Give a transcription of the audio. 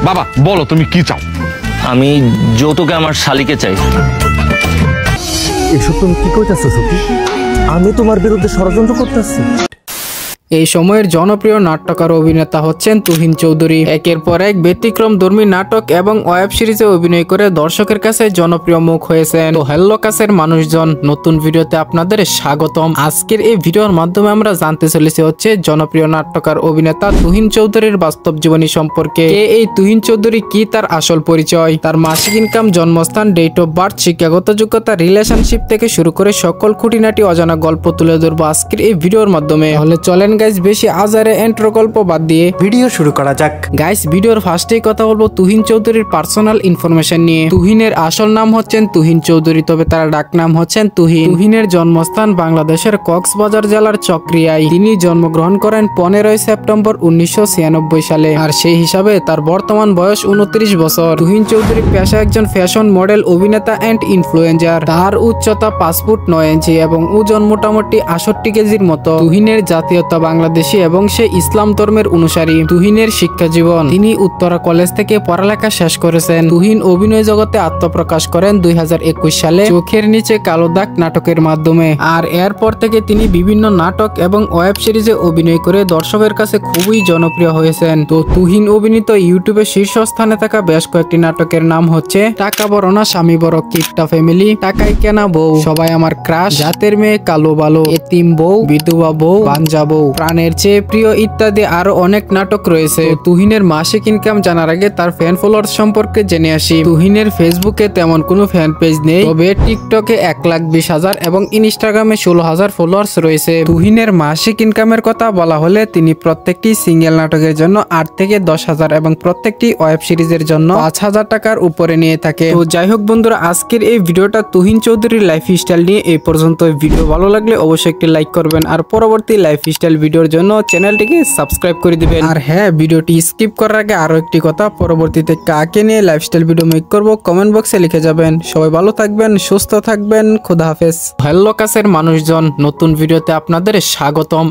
বাবা বলো তুমি কি চাও? আমি যৌতুকে আমার শালিকে চাই। এসব তুমি কি কইতাছো সখী? আমি তোমার বিরুদ্ধে ষড়যন্ত্র করতেছি? এই সময়ের জনপ্রিয় নাট্যকার অভিনেতা হচ্ছেন তুহিন চৌধুরী। একের পর এক ব্যতিক্রমধর্মী নাটক এবং ওয়েব সিরিজে অভিনয় করে দর্শকের কাছে জনপ্রিয় মুখ হয়েছেন। তো হ্যালো কাছের মানুষজন, নতুন ভিডিওতে আপনাদের স্বাগতম। আজকের এই ভিডিওর মাধ্যমে আমরা জানতে চলেছি হচ্ছে জনপ্রিয় নাট্যকার অভিনেতা তুহিন চৌধুরীর বাস্তব জীবনী সম্পর্কে। এই তুহিন চৌধুরী কি, তার আসল পরিচয়, তার মাসিক ইনকাম, জন্মস্থান, ডেট অফ বার্থ, শিক্ষাগত যোগ্যতা, রিলেশনশিপ থেকে শুরু করে সকল খুঁটিনাটি অজানা গল্প তুলে ধরবো আজকের এই ভিডিওর মাধ্যমে। তাহলে চলেন গাইস, বেশি আজারে এন্ট্রো গল্প বাদ দিয়ে ভিডিও শুরু করা যাক। গাইস, ভিডিওর ফার্স্টেই কথা বলবো তুহিন চৌধুরীর পার্সোনাল ইনফরমেশন নিয়ে। তুহিনের আসল নাম হচ্ছেন তুহিন চৌধুরী, তবে তার ডাক নাম হচ্ছেন তুহিন। তুহিনের জন্মস্থান বাংলাদেশের কক্সবাজার জেলার চকরিয়ায়। তিনি জন্মগ্রহণ করেন 15 সেপ্টেম্বর 1996 সালে, আর সেই হিসাবে তার বর্তমান বয়স 29 বছর। তুহিন চৌধুরী পেশা একজন ফ্যাশন মডেল, অভিনেতা এন্ড ইনফ্লুয়েন্সার। তার উচ্চতা 5 ফুট 9 ইঞ্চি এবং ওজন মোটামুটি 68 কেজির মতো। তুহিনের জাতীয়তা বাংলাদেশী এবং সে ইসলাম ধর্মের অনুসারী। তুহিনের শিক্ষা জীবন, তিনি উত্তরা কলেজ থেকে পড়ালেখা শেষ করেছেন। তুহিন অভিনয় জগতে আত্মপ্রকাশ করেন 2021 সালে চোখের নিচে কালো দাগ নাটকের মাধ্যমে, আর এরপর থেকে তিনি বিভিন্ন নাটক এবং ওয়েব সিরিজে অভিনয় করে দর্শকের কাছে খুবই জনপ্রিয় হয়েছেন। তো তুহিন অভিনীত ইউটিউবে শীর্ষস্থানে থাকা বেশ কয়েকটি নাটকের নাম হচ্ছে টাকা বড় না স্বামী বড়, কিপটা ফ্যামিলি, টাকাই কেনা বউ, সবাই আমার ক্রাশ, জাতের মেয়ে, কালো বালো, এতিম বউ, বিধবা বউ, বাঞ্জা বউ, প্রাণের চেয়ে প্রিয় ইত্যাদি আরো অনেক নাটক রয়েছে। তুহিনের মাসিক ইনকাম জানার আগে তার ফ্যান ফলোয়ার্স সম্পর্কে জেনে আসি। তুহিনের ফেসবুকে তেমন কোনো ফ্যান পেজ নেই, তবে টিকটকে 1,20,000 এবং ইনস্টাগ্রামে 16,000 ফলোয়ার্স রয়েছে। তুহিনের মাসিক ইনকামের কথা বলা হলে তিনি প্রত্যেকটি সিঙ্গেল নাটকের জন্য 8 থেকে 10,000 এবং প্রত্যেকটি ওয়েব সিরিজের জন্য 5,000 টাকার উপরে নিয়ে থাকে। তো যাই হোক বন্ধুরা, আজকের এই ভিডিওটা তুহিন চৌধুরীর লাইফস্টাইল নিয়ে এই পর্যন্ত। ভিডিও ভালো লাগলে অবশ্যই একটি লাইক করবেন, আর পরবর্তী লাইফস্টাইল ভিডিওর জন্য চ্যানেলটিকে সাবস্ক্রাইব করে দিবেন। আর হ্যাঁ, ভিডিওটি স্কিপ করার আগে আরো একটি কথা, পরবর্তীতে কাকে নিয়ে লাইফস্টাইল ভিডিও মেক করব কমেন্ট বক্সে লিখে যাবেন। সবাই ভালো থাকবেন, সুস্থ থাকবেন, খোদা হাফেজ। হ্যালো কাছের মানুষজন, নতুন ভিডিওতে আপনাদের স্বাগতম।